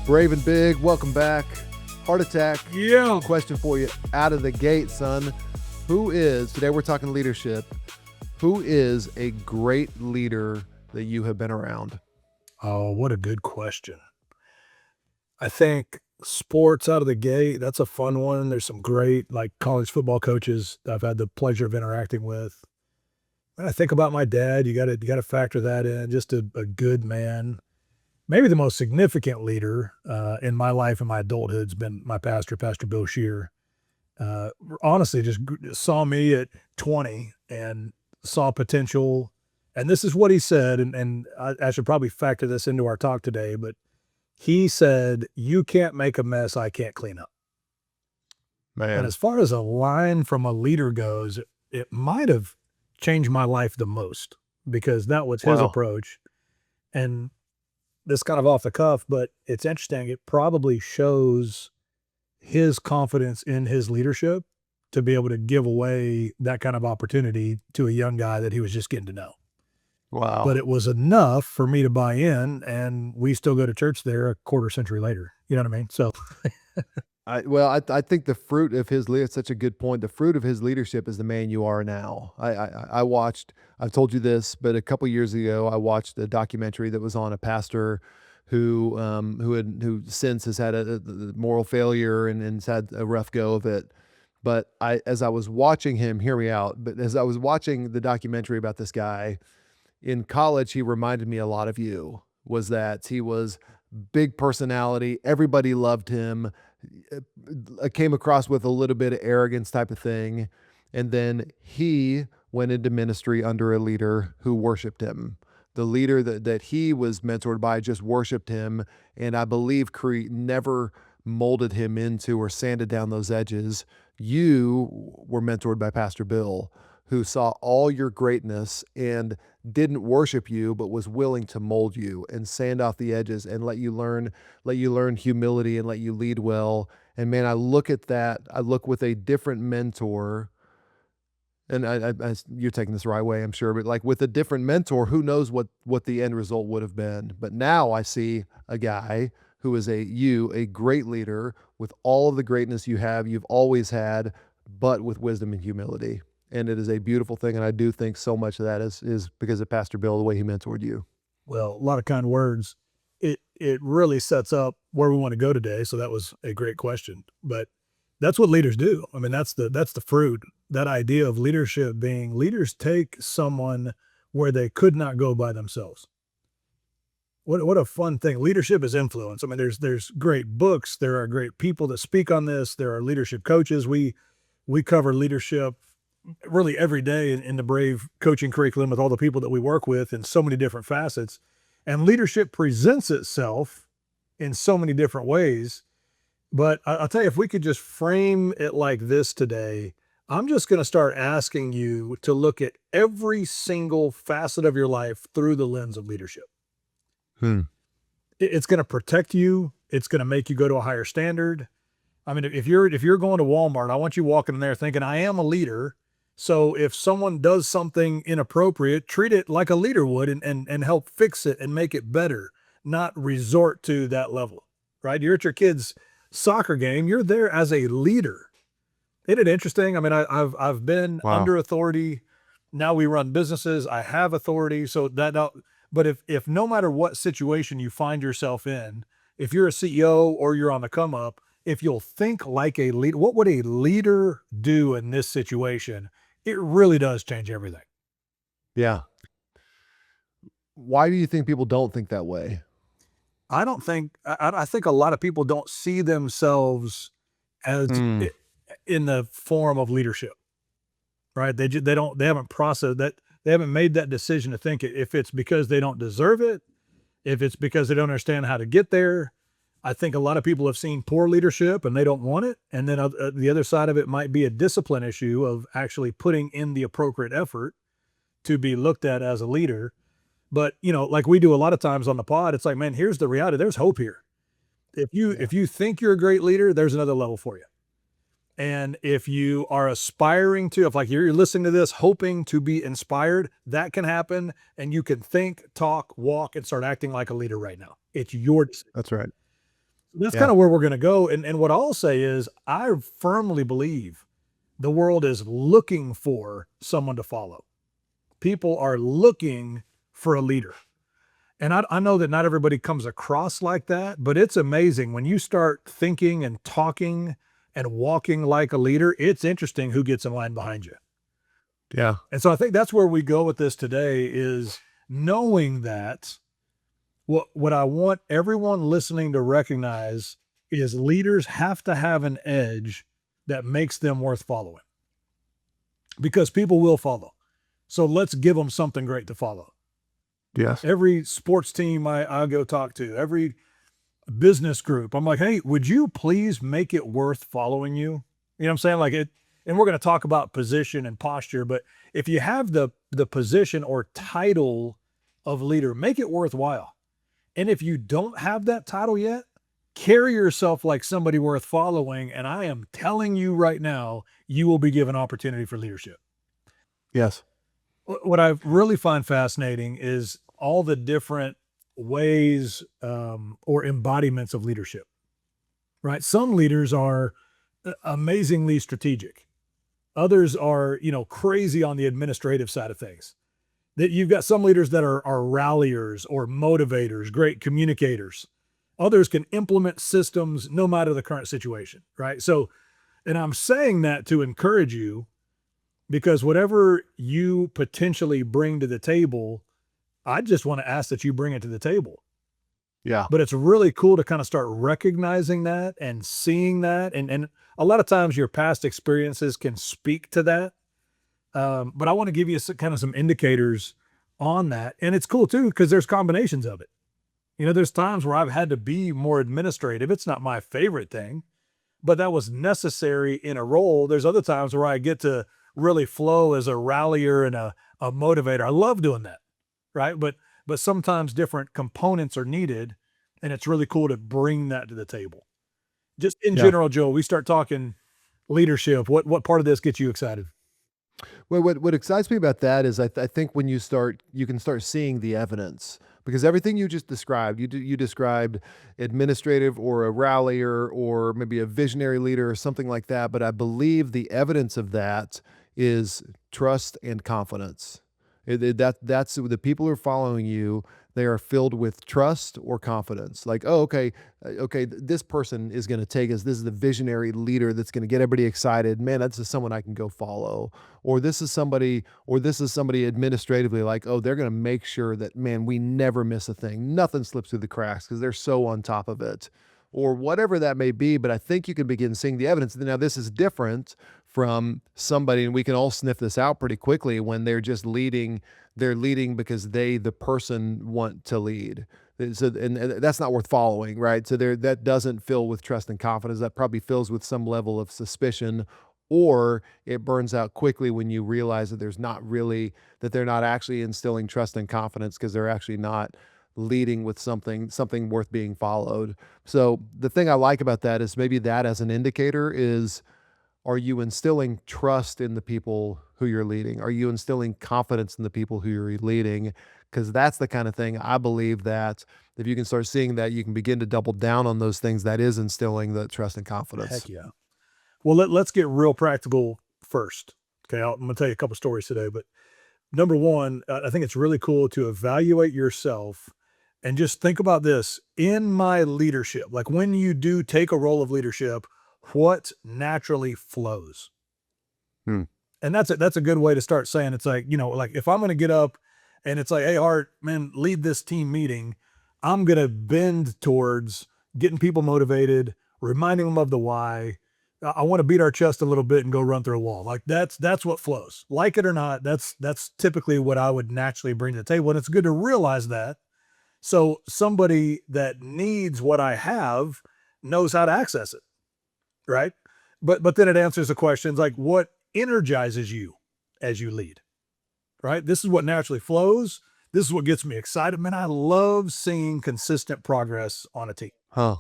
Brave and big, welcome back. Heart attack. Yeah. Question for you out of the gate, son. Today we're talking leadership. Who is a great leader that you have been around? Oh, what a good question. I think sports out of the gate, that's a fun one. There's some great college football coaches that I've had the pleasure of interacting with. When I think about my dad, you gotta factor that in. Just a good man. Maybe the most significant leader in my life and my adulthood has been my pastor, Pastor Bill Scheer. Honestly, just saw me at 20 and saw potential. And this is what he said, and I should probably factor this into our talk today, but he said, "You can't make a mess I can't clean up." And Man, as far as a line from a leader goes, it might have changed my life the most because that was his wow. approach. And this kind of off the cuff, but it's interesting. It probably shows his confidence in his leadership to be able to give away that kind of opportunity to a young guy that he was just getting to know. Wow. But it was enough for me to buy in, and we still go to church there a quarter century later. You know what I mean? So I think the fruit of his leadership, such a good point. The fruit of his leadership is the man you are now. I've told you this, but a couple years ago, I watched a documentary that was on a pastor who since has had a moral failure and has had a rough go of it. But as I was watching him, hear me out, but as I was watching the documentary about this guy, in college, he reminded me a lot of you, was that he was big personality. Everybody loved him. I came across with a little bit of arrogance type of thing. And then he went into ministry under a leader who worshiped him. The leader that he was mentored by just worshiped him. And I believe never molded him into or sanded down those edges. You were mentored by Pastor Bill, who saw all your greatness and didn't worship you, but was willing to mold you and sand off the edges and let you learn humility and let you lead well. And man, I look at that. I look with a different mentor, and you're taking this the right way, I'm sure, but like with a different mentor, who knows what the end result would have been. But now I see a guy who is a great leader with all of the greatness you've always had, but with wisdom and humility. And it is a beautiful thing. And I do think so much of that is because of Pastor Bill, the way he mentored you. well, a lot of kind words. It really sets up where we want to go today. So that was a great question. But that's what leaders do. I mean, that's the fruit. That idea of leadership being leaders take someone where they could not go by themselves. What a fun thing. Leadership is influence. I mean, there's great books, there are great people that speak on this, there are leadership coaches. We cover leadership really every day in the Brave coaching curriculum with all the people that we work with in so many different facets. And leadership presents itself in so many different ways. But I'll tell you, if we could just frame it like this today, I'm just going to start asking you to look at every single facet of your life through the lens of leadership. It's going to protect you. It's going to make you go to a higher standard. I mean, if you're going to Walmart, I want you walking in there thinking, I am a leader. So if someone does something inappropriate, treat it like a leader would and help fix it and make it better, not resort to that level, right? You're at your kid's soccer game. You're there as a leader. Isn't it interesting? I mean, I've been under authority. Now we run businesses. I have authority. So but if no matter what situation you find yourself in, if you're a CEO or you're on the come up, if you'll think like a leader, what would a leader do in this situation? It really does change everything. Yeah. Why do you think people don't think that way? I think a lot of people don't see themselves as in the form of leadership, right? They haven't processed that. They haven't made that decision to think it. If it's because they don't deserve it, if it's because they don't understand how to get there. I think a lot of people have seen poor leadership and they don't want it. And then the other side of it might be a discipline issue of actually putting in the appropriate effort to be looked at as a leader. But, like we do a lot of times on the pod, it's like, man, here's the reality. There's hope here. If you think you're a great leader, there's another level for you. And if you are aspiring to, if you're listening to this, hoping to be inspired, that can happen. And you can think, talk, walk, and start acting like a leader right now. It's your decision. That's right. That's Yeah. kind of where we're going to go. And what I'll say is, I firmly believe the world is looking for someone to follow. People are looking for a leader. And I know that not everybody comes across like that, but it's amazing when you start thinking and talking and walking like a leader. It's interesting who gets in line behind you. Yeah. And so I think that's where we go with this today, is knowing that what I want everyone listening to recognize is leaders have to have an edge that makes them worth following, because people will follow. So let's give them something great to follow. Yes. Every sports team I go talk to, every business group, I'm like, hey, would you please make it worth following you? You know what I'm saying? Like it, and we're going to talk about position and posture, but if you have the position or title of leader, make it worthwhile. And if you don't have that title yet, carry yourself like somebody worth following. And I am telling you right now, you will be given opportunity for leadership. Yes. What I really find fascinating is all the different ways or embodiments of leadership, right? Some leaders are amazingly strategic. Others are, crazy on the administrative side of things. That you've got some leaders that are ralliers or motivators, great communicators. Others can implement systems no matter the current situation, right? So, and I'm saying that to encourage you, because whatever you potentially bring to the table, I just want to ask that you bring it to the table. Yeah. But it's really cool to kind of start recognizing that and seeing that. And a lot of times your past experiences can speak to that. But I want to give you kind of some indicators on that. And it's cool too, because there's combinations of it. There's times where I've had to be more administrative. It's not my favorite thing, but that was necessary in a role. There's other times where I get to really flow as a rallier and a motivator. I love doing that. Right. But sometimes different components are needed. And it's really cool to bring that to the table. Just in Yeah. general, Joe, we start talking leadership. What part of this gets you excited? Well, what excites me about that is I think when you can start seeing the evidence, because everything you just described, you described administrative or a rallier or maybe a visionary leader or something like that. But I believe the evidence of that is trust and confidence. That's the people who are following you. They are filled with trust or confidence. Like, oh, okay, this person is going to take us. This is the visionary leader that's going to get everybody excited. Man, that's just someone I can go follow. Or this is somebody administratively, like, oh, they're going to make sure that, man, we never miss a thing. Nothing slips through the cracks because they're so on top of it, or whatever that may be. But I think you can begin seeing the evidence. Now, this is different from somebody, and we can all sniff this out pretty quickly when they're just leading. They're leading because the person want to lead. So, and that's not worth following, right? So that doesn't fill with trust and confidence. That probably fills with some level of suspicion, or it burns out quickly when you realize that they're not actually instilling trust and confidence because they're actually not leading with something worth being followed. So the thing I like about that is maybe that as an indicator is, are you instilling trust in the people who you're leading? Are you instilling confidence in the people who you're leading? Because that's the kind of thing I believe that if you can start seeing that, you can begin to double down on those things that is instilling the trust and confidence. Heck yeah. Well, let's get real practical first. Okay. I'm going to tell you a couple stories today, but number one, I think it's really cool to evaluate yourself and just think about this in my leadership. Like when you do take a role of leadership, what naturally flows? Hmm. And that's a good way to start saying, it's like, like if I'm going to get up and it's like, hey, Art, man, lead this team meeting, I'm going to bend towards getting people motivated, reminding them of the why. I want to beat our chest a little bit and go run through a wall. Like that's what flows. Like it or not, that's typically what I would naturally bring to the table. And it's good to realize that. So somebody that needs what I have knows how to access it. Right. But then it answers the questions like, what energizes you as you lead? Right. This is what naturally flows. This is what gets me excited. Man, I love seeing consistent progress on a team. Huh.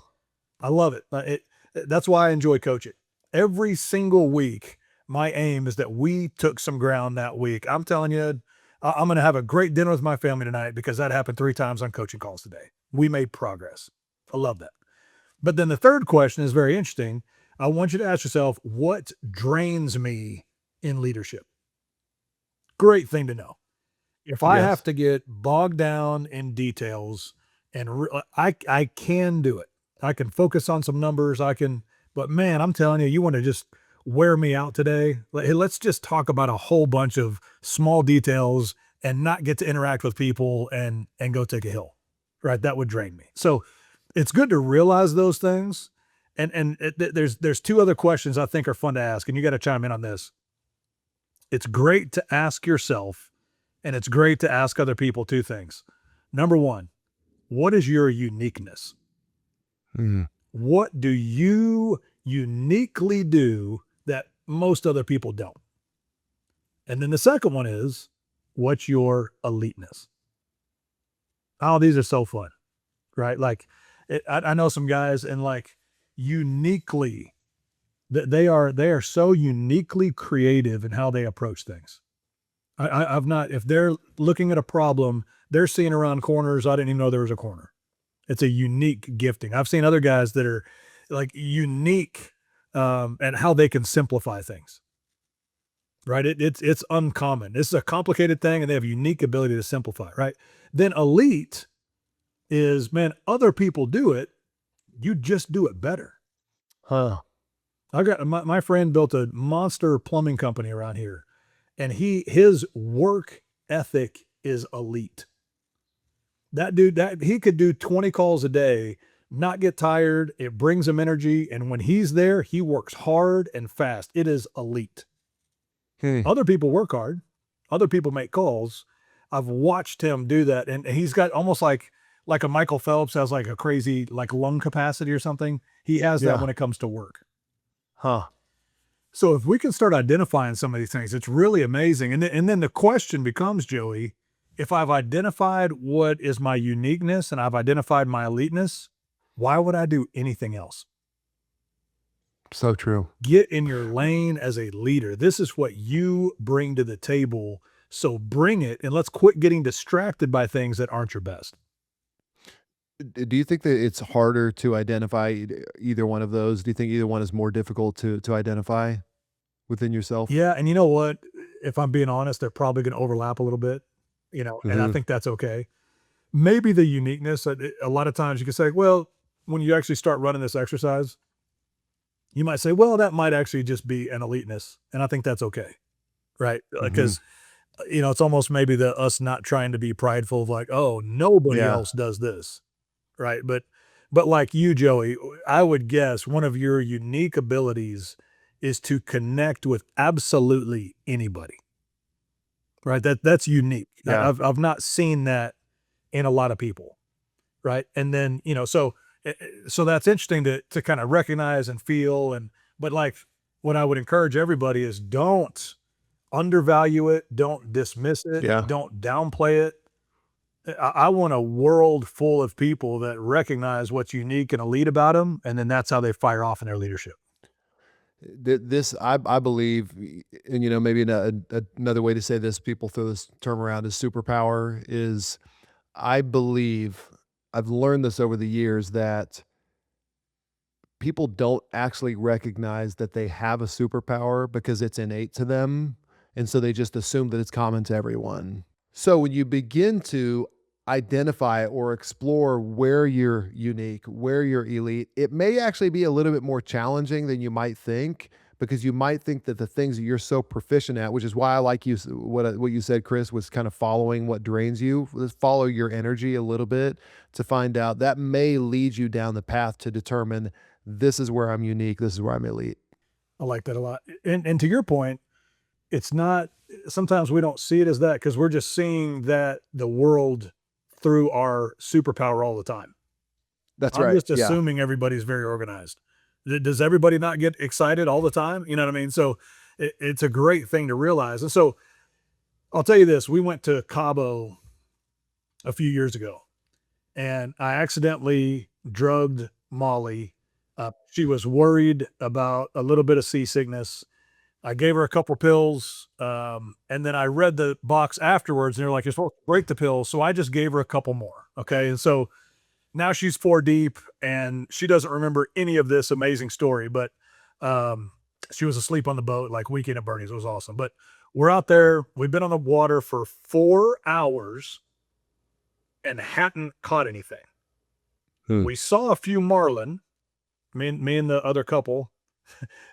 I love it. That's why I enjoy coaching. Every single week, my aim is that we took some ground that week. I'm telling you, I'm going to have a great dinner with my family tonight because that happened 3 times on coaching calls today. We made progress. I love that. But then the third question is very interesting. I want you to ask yourself, what drains me in leadership? Great thing to know. If I have Yes. to get bogged down in details and I can do it. I can focus on some numbers. But man, I'm telling you, you want to just wear me out today. Hey, let's just talk about a whole bunch of small details and not get to interact with people and go take a hill. Right? That would drain me. So it's good to realize those things. There's two other questions I think are fun to ask, and you got to chime in on this. It's great to ask yourself, and it's great to ask other people two things. Number one, what is your uniqueness? Mhm. What do you uniquely do that most other people don't? And then the second one is, what's your eliteness? Oh, these are so fun, right? Like, I know some guys and like uniquely, they are so uniquely creative in how they approach things. I've not, if they're looking at a problem, they're seeing around corners. I didn't even know there was a corner. It's a unique gifting. I've seen other guys that are like unique at how they can simplify things. Right? It's uncommon. This is a complicated thing, and they have unique ability to simplify. Right? Then elite is, man, other people do it. You just do it better. Huh. I got my friend built a monster plumbing company around here, and his work ethic is elite. That dude, that he could do 20 calls a day, not get tired. It brings him energy. And when he's there, he works hard and fast. It is elite. Hmm. Other people work hard. Other people make calls. I've watched him do that. And he's got almost like a Michael Phelps has like a crazy like lung capacity or something. He has that Yeah. when it comes to work. Huh. So if we can start identifying some of these things, it's really amazing. And then the question becomes, Joey, if I've identified what is my uniqueness and I've identified my eliteness, why would I do anything else? So true. Get in your lane as a leader. This is what you bring to the table. So bring it and let's quit getting distracted by things that aren't your best. Do you think that it's harder to identify either one of those? Do you think either one is more difficult to identify within yourself? Yeah. And you know what? If I'm being honest, they're probably going to overlap a little bit, and I Mhm. think that's okay. Maybe the uniqueness, a lot of times you can say, well, when you actually start running this exercise, you might say, well, that might actually just be an eliteness. And I think that's okay. Right. Mhm. Because, it's almost maybe us not trying to be prideful of like, oh, nobody Yeah. else does this. Right. But like you, Joey, I would guess one of your unique abilities is to connect with absolutely anybody. Right. That's unique. Yeah. I've not seen that in a lot of people. Right? And then, so that's interesting to kind of recognize and feel but like what I would encourage everybody is don't undervalue it, don't dismiss it, Yeah. don't downplay it. I want a world full of people that recognize what's unique and elite about them, and then that's how they fire off in their leadership. This I believe, and maybe another way to say this, people throw this term around as superpower is I believe I've learned this over the years that people don't actually recognize that they have a superpower because it's innate to them. And so they just assume that it's common to everyone. So when you begin to identify or explore where you're unique, where you're elite, it may actually be a little bit more challenging than you might think because you might think that the things that you're so proficient at, which is why I like what you said, Chris, was kind of following what drains you. Let's follow your energy a little bit to find out that may lead you down the path to determine this is where I'm unique, this is where I'm elite. I like that a lot. And to your point, it's not sometimes we don't see it as that because we're just seeing that the world through our superpower all the time. That's I'm right. just Yeah. assuming everybody's very organized. Does everybody not get excited all the time? You know what I mean? So it's a great thing to realize. And so I'll tell you this, we went to Cabo a few years ago and I accidentally drugged Molly. She was worried about a little bit of seasickness. I gave her a couple pills, and then I read the box afterwards, and they're like, "You're supposed to break the pills," so I just gave her a couple more. Okay, and so Now she's 4 deep and she doesn't remember any of this amazing story, but she was asleep on the boat like weekend at Bernie's. It was awesome. But we're out there. We've been on the water for 4 hours and hadn't caught anything. Hmm. We saw a few marlin, me and the other couple,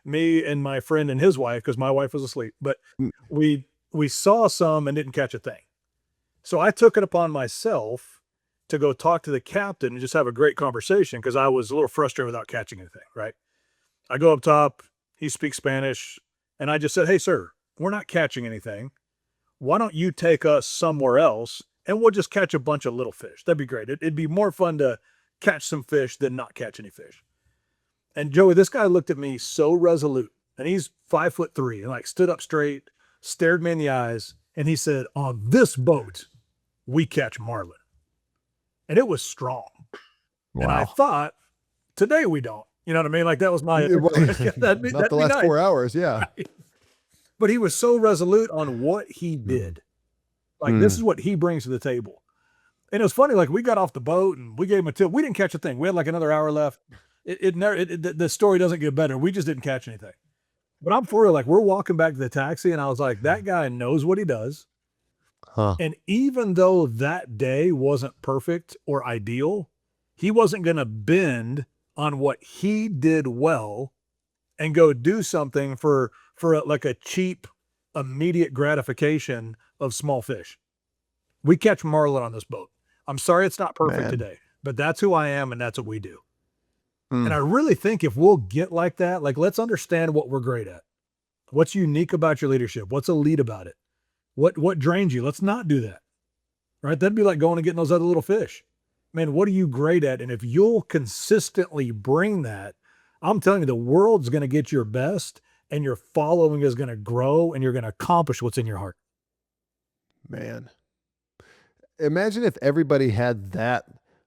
me and my friend and his wife, because my wife was asleep. But Mm. we saw some and didn't catch a thing. So I took it upon myself to go talk to the captain and just have a great conversation because I was a little frustrated without catching anything, right? I go up top, he speaks Spanish, and I just said, "Hey, sir, we're not catching anything. Why don't you take us somewhere else and we'll just catch a bunch of little fish? That'd be great. It'd be more fun to catch some fish than not catch any fish." And Joey, this guy looked at me so resolute, and he's 5'3" and like stood up straight, stared me in the eyes, and he said, "On this boat, we catch marlin." And it was strong. And I Wow. thought, today we don't. You know what I mean? Like that was my Not that'd the be last nice. 4 hours, yeah. But he was so resolute on what he did. Like this Mm. is what he brings to the table. And it was funny, like we got off the boat and we gave him a tip. We didn't catch a thing. We had like another hour left. It never the story doesn't get better. We just didn't catch anything. But I'm for real, like we're walking back to the taxi and I was like, that guy knows what he does. Huh. And even though that day wasn't perfect or ideal, he wasn't going to bend on what he did well and go do something for like a cheap, immediate gratification of small fish. We catch marlin on this boat. I'm sorry it's not perfect Man. today, but that's who I am and that's what we do. And I Mm. really think if we'll get like that, like let's understand what we're great at. What's unique about your leadership? What's elite about it? What drains you? Let's not do that. Right? That'd be like going and getting those other little fish. Man, what are you great at? And if you'll consistently bring that, I'm telling you, the world's going to get your best and your following is going to grow and you're going to accomplish what's in your heart. Man. Imagine if everybody had that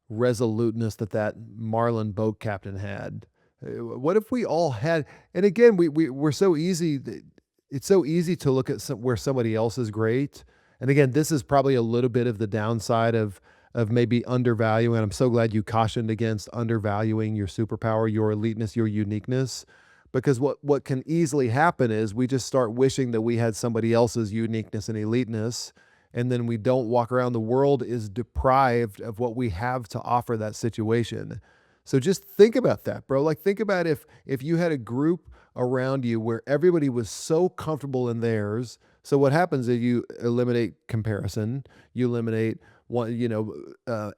resoluteness that that Marlin boat captain had. What if we all had, and again, we're so easy, it's so easy to look at where somebody else is great. And again, this is probably a little bit of the downside of maybe undervaluing. And I'm so glad you cautioned against undervaluing your superpower, your eliteness, your uniqueness. Because what can easily happen is we just start wishing that we had somebody else's uniqueness and eliteness, and then we don't walk around. The world is deprived of what we have to offer that situation. So just think about that, bro. Like think about if you had a group around you where everybody was so comfortable in theirs. So what happens is you eliminate comparison, you eliminate one,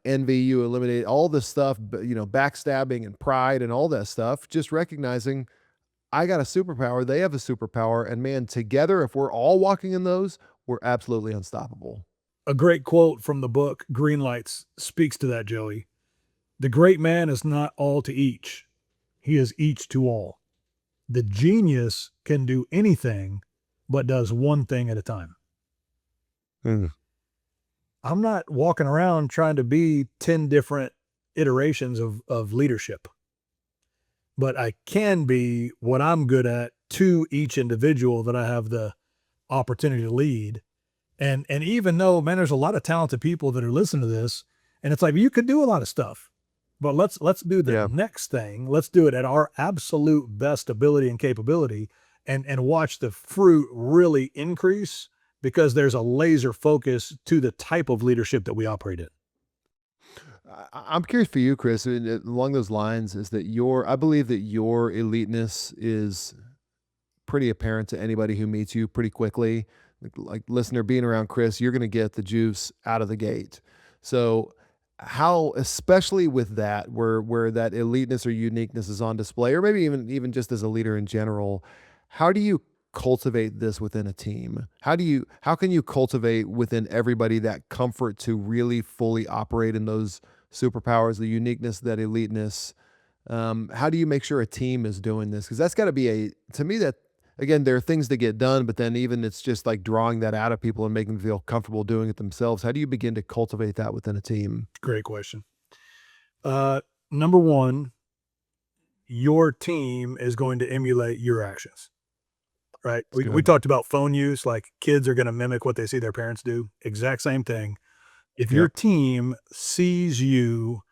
envy, you eliminate all this stuff, backstabbing and pride and all that stuff. Just recognizing I got a superpower, they have a superpower, and man, together, if we're all walking in those, we're absolutely unstoppable. A great quote from the book Green Lights speaks to that, Joey. The great man is not all to each. He is each to all. The genius can do anything, but does one thing at a time. Mm. I'm not walking around trying to be 10 different iterations of leadership, but I can be what I'm good at to each individual that I have the opportunity to lead. And even though, man, there's a lot of talented people that are listening to this, and it's like you could do a lot of stuff, but let's do the Yeah. next thing. Let's do it at our absolute best ability and capability, and watch the fruit really increase because there's a laser focus to the type of leadership that we operate in. I'm curious for you, Chris, along those lines, is that I believe that your eliteness is pretty apparent to anybody who meets you pretty quickly. Like listener, being around Chris, you're going to get the juice out of the gate. So how, especially with that, where that eliteness or uniqueness is on display, or maybe even just as a leader in general, how do you cultivate this within a team? How can you cultivate within everybody that comfort to really fully operate in those superpowers, the uniqueness, that eliteness? How do you make sure a team is doing this? Because that's got to be to me, that again, there are things that get done, but then even it's just like drawing that out of people and making them feel comfortable doing it themselves. How do you begin to cultivate that within a team? Great question. Number one, your team is going to emulate your actions, right? It's We good. talked about phone use, like kids are going to mimic what they see their parents do. Exact same thing. If your Yep. team sees you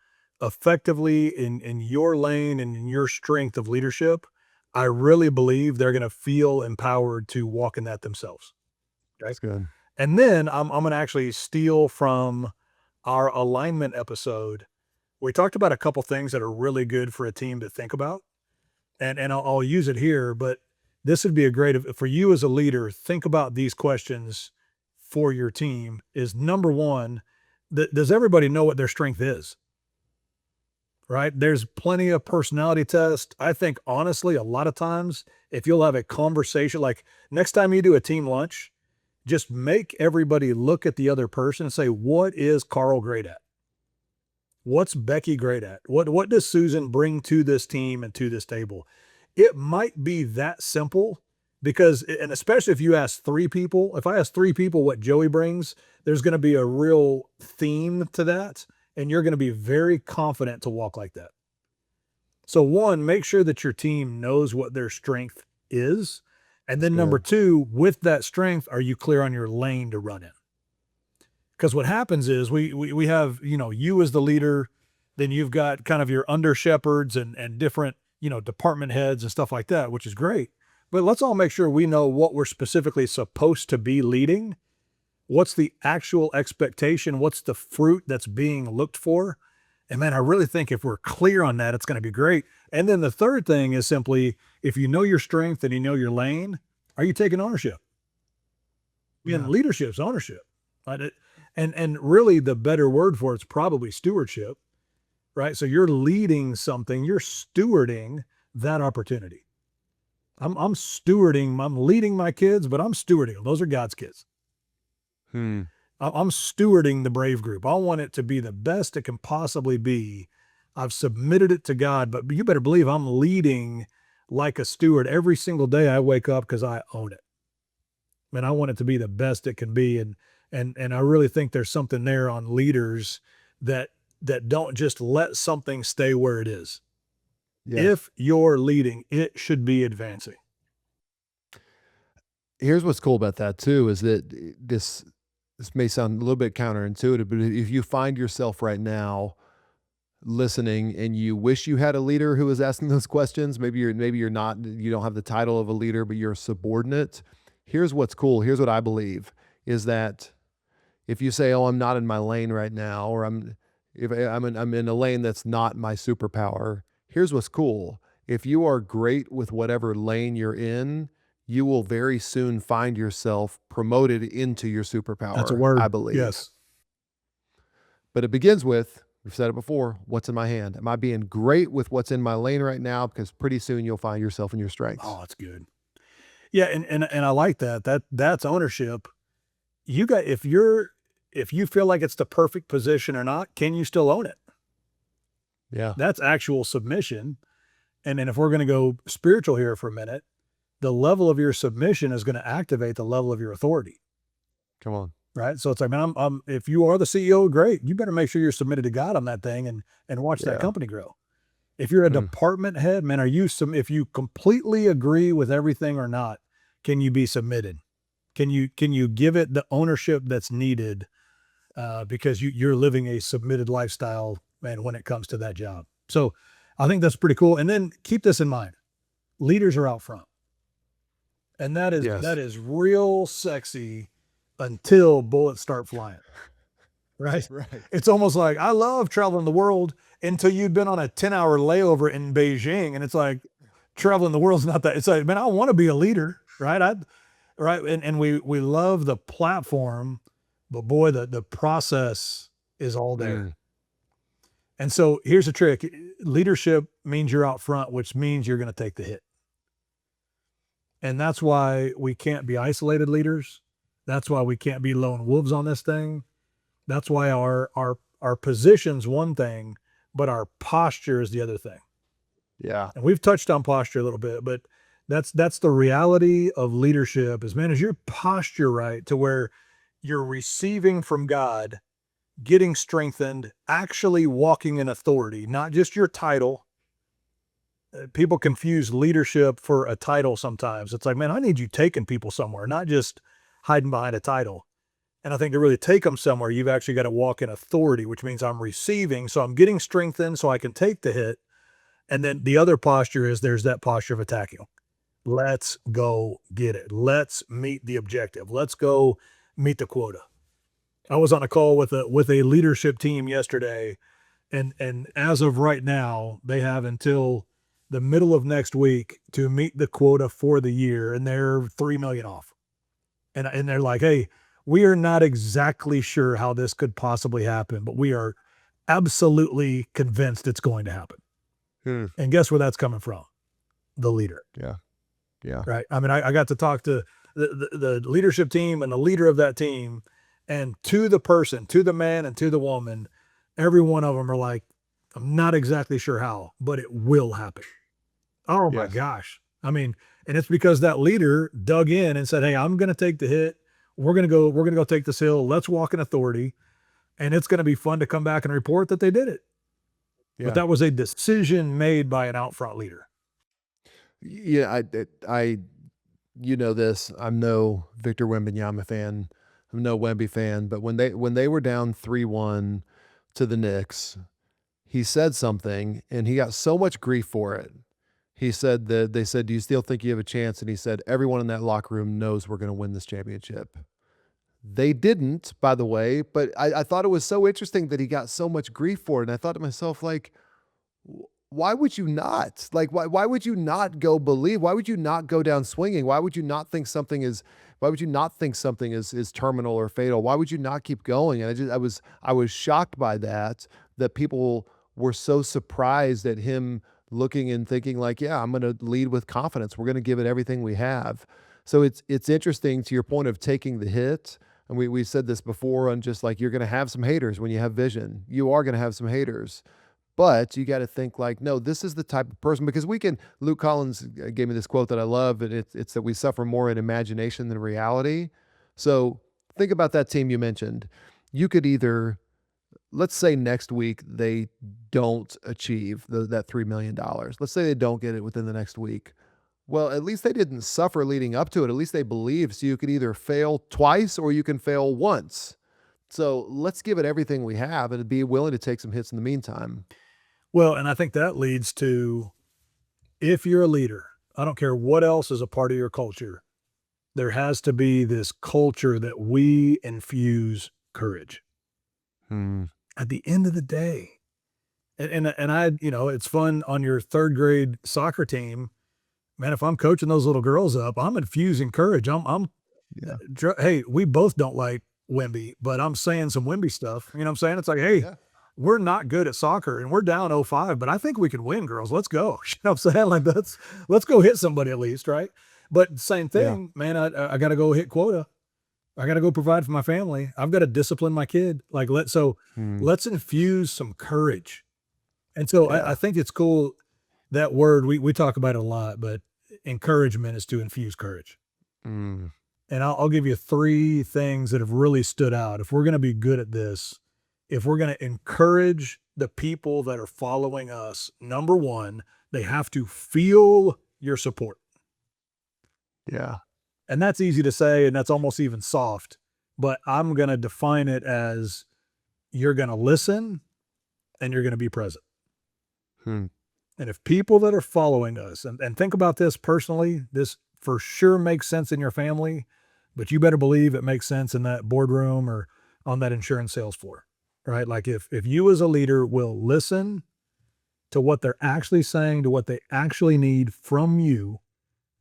effectively in your lane and in your strength of leadership, I really believe they're going to feel empowered to walk in that themselves. Okay. That's good. And then I'm going to actually steal from our alignment episode. We talked about a couple things that are really good for a team to think about, and I'll use it here, but this would be a great, for you as a leader, think about these questions for your team. Is number one, does everybody know what their strength is? Right? There's plenty of personality tests. I think honestly, a lot of times, if you'll have a conversation, like next time you do a team lunch, just make everybody look at the other person and say, what is Carl great at? What's Becky great at? What does Susan bring to this team and to this table? It might be that simple because, and especially if you ask three people, if I ask three people what Joey brings, there's going to be a real theme to that. And you're going to be very confident to walk like that. So one, make sure that your team knows what their strength is. And then number two, with that strength, are you clear on your lane to run in? Because what happens is we have, you as the leader, then you've got kind of your under shepherds and different, department heads and stuff like that, which is great. But let's all make sure we know what we're specifically supposed to be leading. What's the actual expectation? What's the fruit that's being looked for? And man, I really think if we're clear on that, it's going to be great. And then the third thing is simply, if you know your strength and you know your lane, are you taking ownership? And leadership's ownership. Right? And really the better word for it's probably stewardship, right? So you're leading something, you're stewarding that opportunity. I'm stewarding, I'm leading my kids, but I'm stewarding them. Those are God's kids. I'm stewarding the Brave group. I want it to be the best it can possibly be. I've submitted it to God, but you better believe I'm leading like a steward every single day I wake up because I own it. And I want it to be the best it can be. And I really think there's something there on leaders that don't just let something stay where it is. Yeah. If you're leading, it should be advancing. Here's what's cool about that too, is that this may sound a little bit counterintuitive, but if you find yourself right now listening and you wish you had a leader who was asking those questions, maybe you're not, you don't have the title of a leader, but you're a subordinate. Here's what's cool. Here's what I believe is that if you say, "Oh, I'm not in my lane right now," or I'm in a lane that's not my superpower. Here's what's cool. If you are great with whatever lane you're in, you will very soon find yourself promoted into your superpower. That's a word. I believe. Yes. But it begins with, we've said it before, what's in my hand? Am I being great with what's in my lane right now? Because pretty soon you'll find yourself in your strengths. Oh, that's good. Yeah. And I like that. That's ownership. You got, if you feel like it's the perfect position or not, can you still own it? Yeah. That's actual submission. And then if we're going to go spiritual here for a minute, the level of your submission is going to activate the level of your authority. Come on. Right. So it's like, man, if you are the CEO, great. You better make sure you're submitted to God on that thing and watch that company grow. If you're a department head, man, if you completely agree with everything or not, can you be submitted? Can you give it the ownership that's needed? Because you're living a submitted lifestyle, man, when it comes to that job. So I think that's pretty cool. And then keep this in mind. Leaders are out front. And that is real sexy until bullets start flying. Right? Right. It's almost like, I love traveling the world until you've been on a 10-hour layover in Beijing. And it's like, traveling the world's not that. It's like, man, I want to be a leader. Right. Right. And we love the platform, but boy, the process is all there. And so here's the trick. Leadership means you're out front, which means you're going to take the hit. And that's why we can't be isolated leaders. That's why we can't be lone wolves on this thing. That's why our position's one thing, but our posture is the other thing. Yeah. And we've touched on posture a little bit, but that's the reality of leadership is, man, is your posture right to where you're receiving from God, getting strengthened, actually walking in authority, not just your title. People confuse leadership for a title sometimes. It's like, man, I need you taking people somewhere, not just hiding behind a title. And I think to really take them somewhere, you've actually got to walk in authority, which means I'm receiving. So I'm getting strengthened so I can take the hit. And then the other posture is there's that posture of attacking. Let's go get it. Let's meet the objective. Let's go meet the quota. I was on a call with a leadership team yesterday, and as of right now, they have until the middle of next week to meet the quota for the year, and they're 3 million off. And they're like, "Hey, we are not exactly sure how this could possibly happen, but we are absolutely convinced it's going to happen." Hmm. And guess where that's coming from? The leader. Yeah. Yeah. Right. I mean, I got to talk to the leadership team and the leader of that team, and to the person, to the man, and to the woman, every one of them are like, I'm not exactly sure how, but it will happen. Oh my Yes. gosh. I mean, and it's because that leader dug in and said, "Hey, I'm going to take the hit. We're going to go take this hill. Let's walk in authority. And it's going to be fun to come back and report that they did it." But Yeah. that was a decision made by an out front leader. Yeah. You know this. I'm no Victor Wembanyama fan. I'm no Wemby fan. But when they were down 3-1 to the Knicks, he said something, and he got so much grief for it. He said that they said, "Do you still think you have a chance?" And he said, "Everyone in that locker room knows we're going to win this championship." They didn't, by the way, but I thought it was so interesting that he got so much grief for it. And I thought to myself, like, why would you not? Like, why would you not go believe? Why would you not go down swinging? Why would you not think something is terminal or fatal? Why would you not keep going? And I was shocked by that people were so surprised at him looking and thinking like, yeah, I'm going to lead with confidence. We're going to give it everything we have. So it's interesting to your point of taking the hit. And we said this before on just like, you're going to have some haters when you have vision. You are going to have some haters. But you got to think like, no, this is the type of person, because Luke Collins gave me this quote that I love, and it's that we suffer more in imagination than reality. So think about that team you mentioned. You could either, let's say next week they don't achieve that $3 million. Let's say they don't get it within the next week. Well, at least they didn't suffer leading up to it. At least they believed. So you could either fail twice or you can fail once. So let's give it everything we have and be willing to take some hits in the meantime. Well, and I think that leads to, if you're a leader, I don't care what else is a part of your culture, there has to be this culture that we infuse courage. Hmm. At the end of the day, and I, it's fun on your third grade soccer team, man. If I'm coaching those little girls up, I'm infusing courage. Yeah. Hey, we both don't like Wemby, but I'm saying some Wemby stuff. You know what I'm saying? It's like, hey, Yeah. we're not good at soccer and we're down 0-5, but I think we can win, girls. Let's go. You know what I'm saying? Like, let's go hit somebody at least, right? But same Yeah. thing, man. I got to go hit quota. I got to go provide for my family. I've got to discipline my kid. Like, Hmm. let's infuse some courage. And so I Yeah. think it's cool, that word, we talk about it a lot, but encouragement is to infuse courage. Mm. And I'll give you 3 things that have really stood out. If we're going to be good at this, if we're going to encourage the people that are following us, number 1, they have to feel your support. Yeah. And that's easy to say, and that's almost even soft, but I'm going to define it as, you're going to listen and you're going to be present. Hmm. And if people that are following us, and think about this personally, this for sure makes sense in your family, but you better believe it makes sense in that boardroom or on that insurance sales floor, right? Like, if you as a leader will listen to what they're actually saying, to what they actually need from you,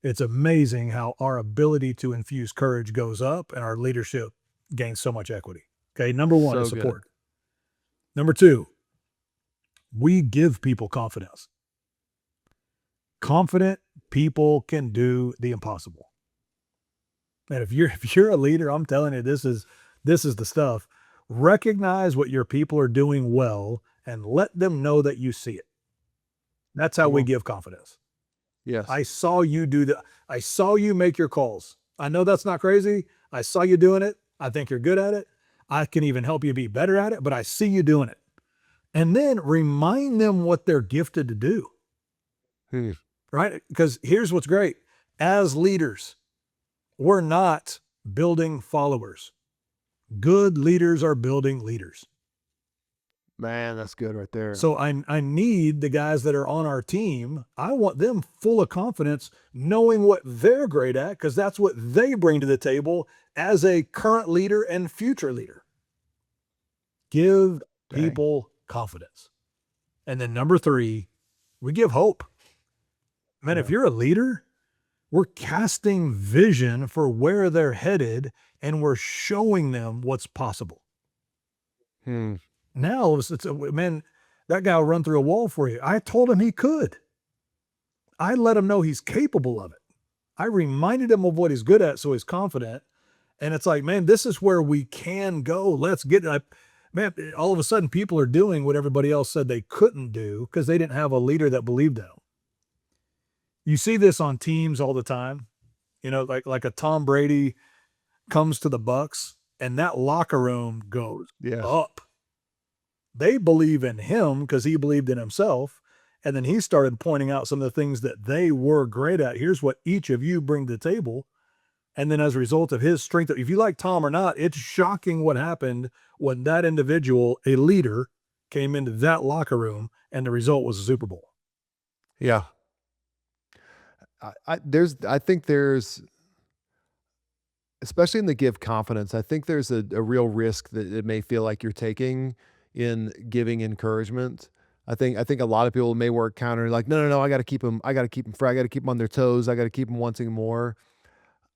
it's amazing how our ability to infuse courage goes up and our leadership gains so much equity. Okay. Number 1 is So good. support. Number 2, we give people confidence. Confident people can do the impossible. And if you're a leader, I'm telling you, this is the stuff. Recognize what your people are doing well and let them know that you see it. That's how Come we on. give confidence. Yes. I saw you do that. I saw you make your calls. I know that's not crazy. I saw you doing it. I think you're good at it. I can even help you be better at it, but I see you doing it. And then remind them what they're gifted to do, Hmm. right? Because here's what's great. As leaders, we're not building followers. Good leaders are building leaders. Man, that's good right there. So I need the guys that are on our team. I want them full of confidence, knowing what they're great at, because that's what they bring to the table as a current leader and future leader. Give Dang. people confidence. And then number 3, we give hope. Man, if Yeah. you're a leader, we're casting vision for where they're headed and we're showing them what's possible. Hmm. Now man, that guy will run through a wall for you. I told him he could. I let him know he's capable of it. I reminded him of what he's good at, so he's confident. And it's like, man, this is where we can go. Let's get it. Man, all of a sudden, people are doing what everybody else said they couldn't do because they didn't have a leader that believed in them. You see this on teams all the time. You know, like a Tom Brady comes to the Bucks, and that locker room goes Yes. up. They believe in him because he believed in himself. And then he started pointing out some of the things that they were great at. Here's what each of you bring to the table. And then as a result of his strength, if you like Tom or not, it's shocking what happened when that individual, a leader, came into that locker room and the result was a Super Bowl. Yeah. I think there's, especially in the give confidence, I think there's a real risk that it may feel like you're taking in giving encouragement. I think a lot of people may work counter like, no, no, no, I got to keep them. I got to keep them I got to keep them on their toes. I got to keep them wanting more.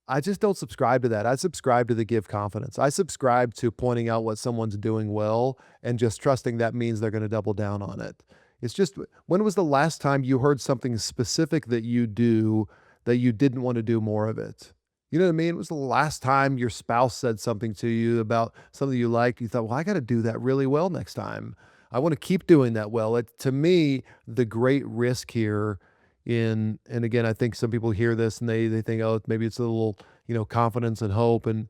I just don't subscribe to that. I subscribe to the give confidence. I subscribe to pointing out what someone's doing well and just trusting that means they're going to double down on it. It's just, when was the last time you heard something specific that you do that you didn't want to do more of it? You know what I mean? It was the last time your spouse said something to you about something you like. You thought, well, I got to do that really well next time. I want to keep doing that well. To me, the great risk here and again, I think some people hear this and they think, oh, maybe it's a little, confidence and hope. And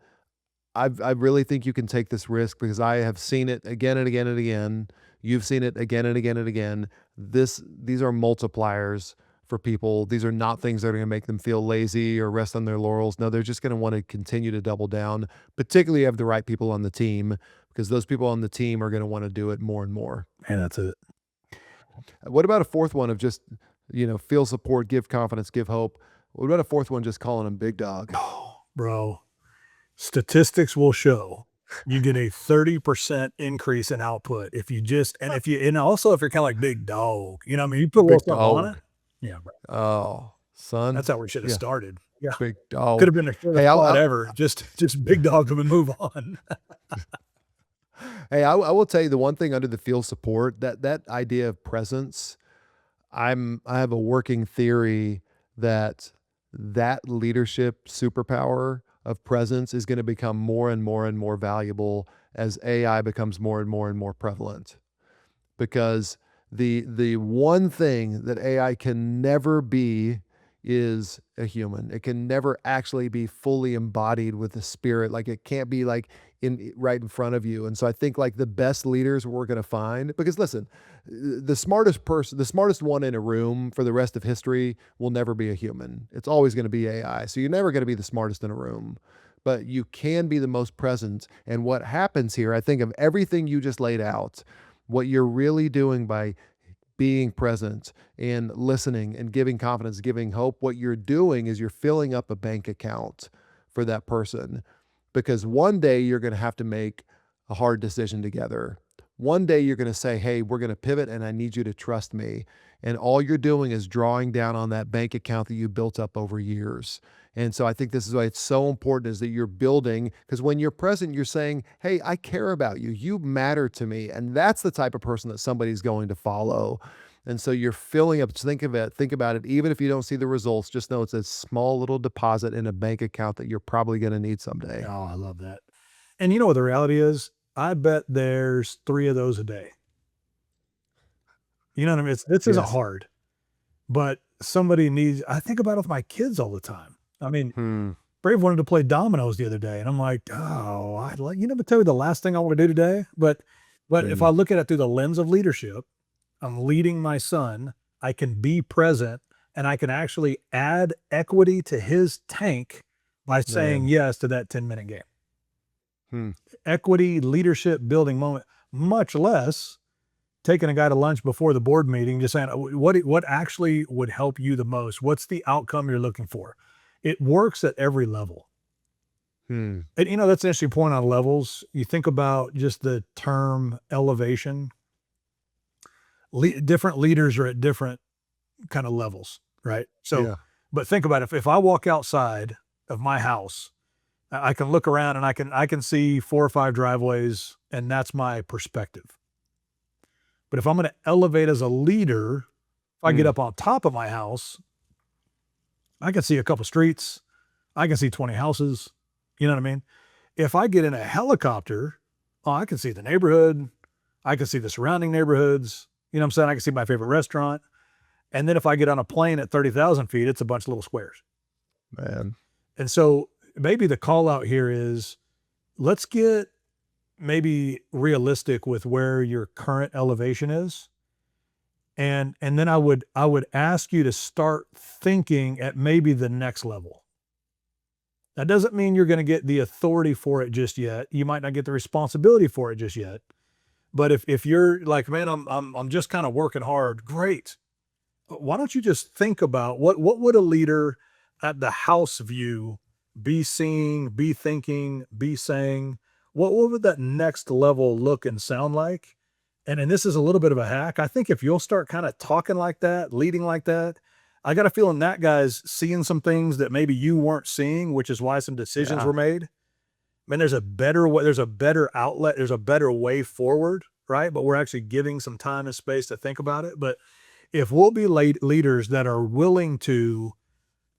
I really think you can take this risk because I have seen it again and again and again. You've seen it again and again and again. These are multipliers for people. These are not things that are going to make them feel lazy or rest on their laurels. No, they're just going to want to continue to double down, particularly have the right people on the team, because those people on the team are going to want to do it more and more. And that's it. What about a fourth one of just, feel support, give confidence, give hope? What about a fourth one just calling them big dog? Oh, bro, statistics will show you get a 30% increase in output if you just, and also if you're kind of like big dog, you know what I mean? You put a little Big something on it. dog. Yeah, bro. Oh, son. That's how we should have Yeah, started. Yeah. big Could dog. have been the shortest Hey, spot ever. Just big dog them and move on. I will tell you the one thing under the feel support, that idea of presence. I have a working theory that leadership superpower of presence is going to become more and more and more valuable as AI becomes more and more and more prevalent. Because the one thing that AI can never be is a human. It can never actually be fully embodied with the spirit. Like it can't be like in right in front of you. And so I think like the best leaders we're going to find, because listen, the smartest person, the smartest one in a room for the rest of history will never be a human. It's always going to be AI. So you're never going to be the smartest in a room, but you can be the most present. And what happens here, I think of everything you just laid out, what you're really doing by being present and listening and giving confidence, giving hope, what you're doing is you're filling up a bank account for that person. Because one day you're going to have to make a hard decision together. One day you're going to say, hey, we're going to pivot and I need you to trust me. And all you're doing is drawing down on that bank account that you built up over years. And so I think this is why it's so important is that you're building, because when you're present, you're saying, hey, I care about you. You matter to me. And that's the type of person that somebody's going to follow. And so you're filling up, think about it. Even if you don't see the results, just know it's a small little deposit in a bank account that you're probably going to need someday. Oh, I love that. And you know what the reality is? I bet there's 3 of those a day. You know what I mean? This isn't Yes. hard, but somebody needs, I think about it with my kids all the time. I mean, Brave wanted to play dominoes the other day, and I'm like, oh, I'd like, you never tell me the last thing I want to do today. But if I look at it through the lens of leadership, I'm leading my son, I can be present, and I can actually add equity to his tank by saying Man. yes to that 10-minute game. Hmm. Equity, leadership, building moment, much less taking a guy to lunch before the board meeting, just saying, what actually would help you the most? What's the outcome you're looking for? It works at every level. Hmm. And, that's an interesting point on levels. You think about just the term elevation. Different leaders are at different kind of levels, right? So, Yeah. but think about it. If I walk outside of my house, I can look around and I can see 4 or 5 driveways, and that's my perspective. But if I'm going to elevate as a leader, if I get Hmm. up on top of my house, I can see a couple streets. I can see 20 houses. You know what I mean? If I get in a helicopter, oh, I can see the neighborhood. I can see the surrounding neighborhoods. You know what I'm saying? I can see my favorite restaurant. And then if I get on a plane at 30,000 feet, it's a bunch of little squares. Man. And so maybe the call out here is, let's get maybe realistic with where your current elevation is. And then I would ask you to start thinking at maybe the next level. That doesn't mean you're going to get the authority for it just yet. You might not get the responsibility for it just yet. But if you're like, man, I'm just kind of working hard, great. Why don't you just think about what would a leader at the house view be seeing, be thinking, be saying? What would that next level look and sound like? And this is a little bit of a hack. I think if you'll start kind of talking like that, leading like that, I got a feeling that guy's seeing some things that maybe you weren't seeing, which is why some decisions Yeah. were made. Man, there's a better way, there's a better outlet, there's a better way forward, right? But we're actually giving some time and space to think about it. But if we'll be leaders that are willing to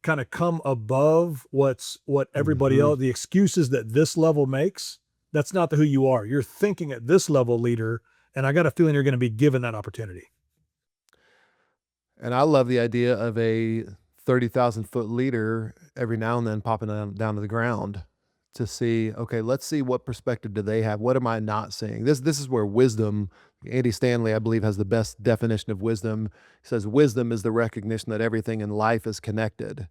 kind of come above what everybody Hmm. else, the excuses that this level makes, that's not who you are. You're thinking at this level, leader, and I got a feeling you're going to be given that opportunity. And I love the idea of a 30,000-foot leader every now and then popping down to the ground to see, okay, let's see what perspective do they have? What am I not seeing? This is where wisdom, Andy Stanley, I believe, has the best definition of wisdom. He says wisdom is the recognition that everything in life is connected.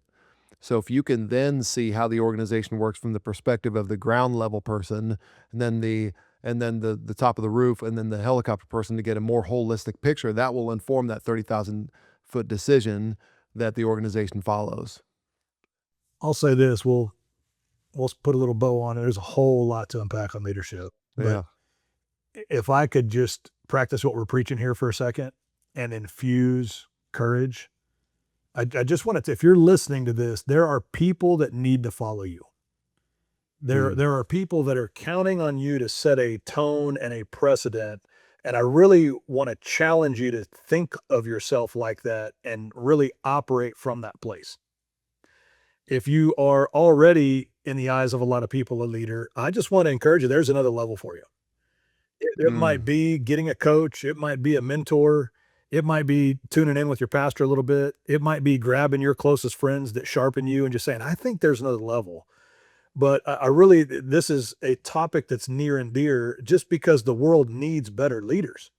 So if you can then see how the organization works from the perspective of the ground level person, and then the top of the roof, and then the helicopter person to get a more holistic picture, that will inform that 30,000-foot decision that the organization follows. I'll say this, we'll put a little bow on it. There's a whole lot to unpack on leadership. But Yeah. if I could just practice what we're preaching here for a second and infuse courage, I just wanted to, if you're listening to this, there are people that need to follow you. Mm. There are people that are counting on you to set a tone and a precedent. And I really want to challenge you to think of yourself like that and really operate from that place. If you are already in the eyes of a lot of people a leader, I just want to encourage you. There's another level for you. It might Mm. be getting a coach. It might be a mentor. It might be tuning in with your pastor a little bit. It might be grabbing your closest friends that sharpen you and just saying, I think there's another level. But I really, this is a topic that's near and dear just because the world needs better leaders,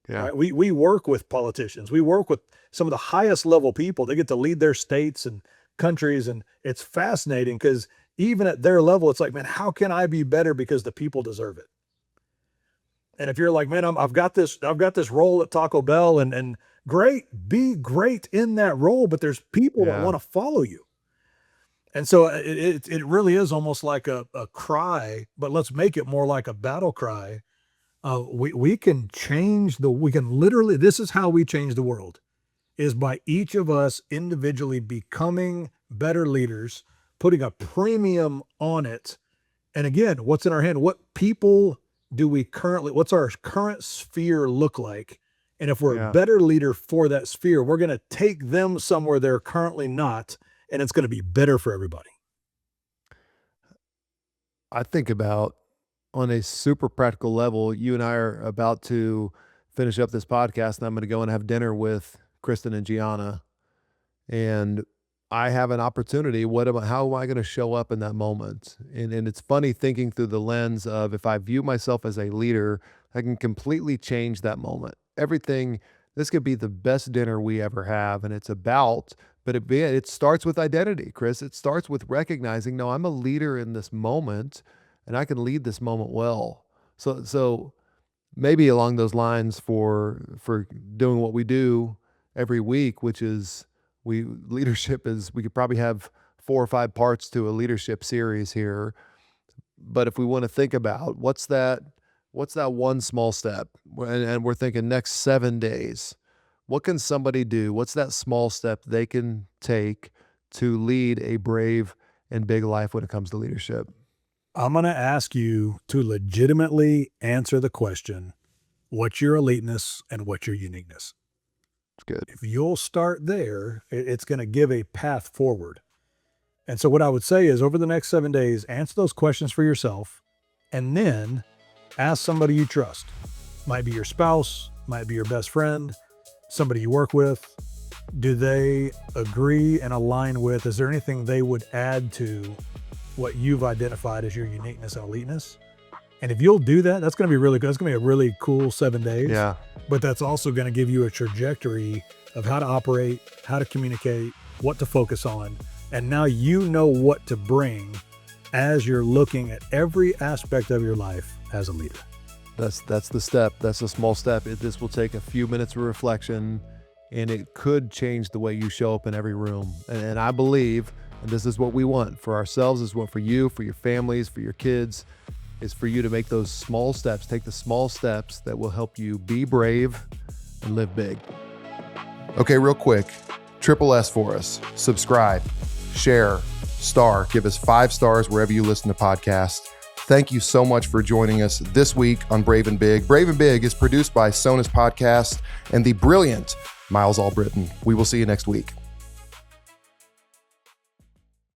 Yeah. right? We work with politicians. We work with some of the highest level people. They get to lead their states and countries. And it's fascinating because even at their level, it's like, man, how can I be better because the people deserve it? And if you're like, man, I've got this role at Taco Bell, and great, be great in that role, but there's people that Yeah. want to follow you. And so it really is almost like a cry, but let's make it more like a battle cry. We can we can literally, this is how we change the world, is by each of us individually becoming better leaders, putting a premium on it. And again, what's in our hand? What people do we currently, what's our current sphere look like? And if we're a Yeah. better leader for that sphere, we're going to take them somewhere they're currently not, and it's going to be better for everybody. I think about on a super practical level, you and I are about to finish up this podcast, and I'm going to go and have dinner with Kristen and Gianna. And I have an opportunity. How am I going to show up in that moment? And it's funny thinking through the lens of if I view myself as a leader, I can completely change that moment. Everything, this could be the best dinner we ever have. And it's about, but it starts with identity, Chris. It starts with recognizing, no, I'm a leader in this moment. and I can lead this moment well. So maybe along those lines for doing what we do every week, which is we could probably have 4 or 5 parts to a leadership series here. But if we want to think about what's that one small step, and we're thinking next 7 days, what can somebody do? What's that small step they can take to lead a brave and big life when it comes to leadership? I'm going to ask you to legitimately answer the question, what's your eliteness and what's your uniqueness? It's good. If you'll start there, it's going to give a path forward. And so what I would say is over the next 7 days, answer those questions for yourself and then ask somebody you trust. Might be your spouse, might be your best friend, somebody you work with. Do they agree and align with, is there anything they would add to what you've identified as your uniqueness and eliteness? And if you'll do that, that's going to be really good. That's going to be a really cool 7 days. Yeah. But that's also going to give you a trajectory of how to operate, how to communicate, what to focus on. And now you know what to bring as you're looking at every aspect of your life as a leader. That's the step. That's a small step. This will take a few minutes of reflection, and it could change the way you show up in every room. And I believe, and this is what we want for ourselves, this is what for you, for your families, for your kids, is for you to make those small steps, take the small steps that will help you be brave and live big. Okay, real quick, triple S for us. Subscribe, share, star, give us 5 stars wherever you listen to podcasts. Thank you so much for joining us this week on Brave and Big. Brave and Big is produced by Sonus Podcast and the brilliant Miles Albritton. We will see you next week.